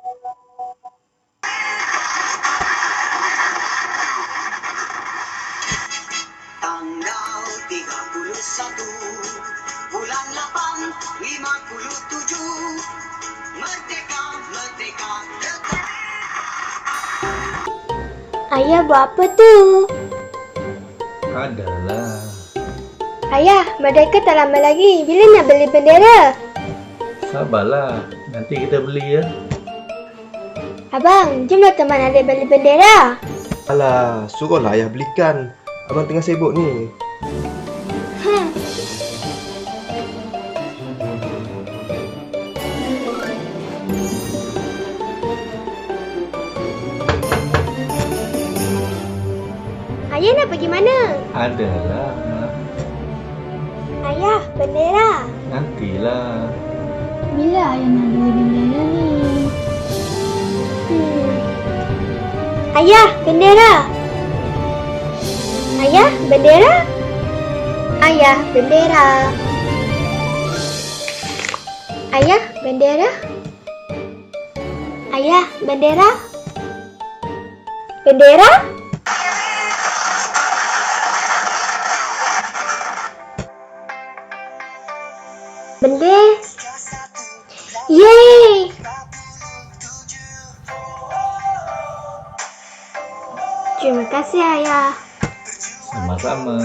Tanggal 31 bulan 8 57 Merdeka, merdeka, merdeka. Ayah buat apa tu? Adalah. Ayah, merdeka tak lama lagi. Bila nak beli bendera? Sabarlah. Nanti kita beli ya. Abang, jomlah teman adik beli bendera. Alah, suruhlah ayah belikan. Abang tengah sibuk ni. Ayah nak pergi mana? Adalah. Ayah, bendera. Nantilah. Bila ayah nak beli bendera ni? Ayah, bendera. Ayah, bendera. Ayah, bendera. Ayah, bendera. Ayah, bendera. Bendera? Bendera. Yeay! Terima kasih ayah. Sama-sama.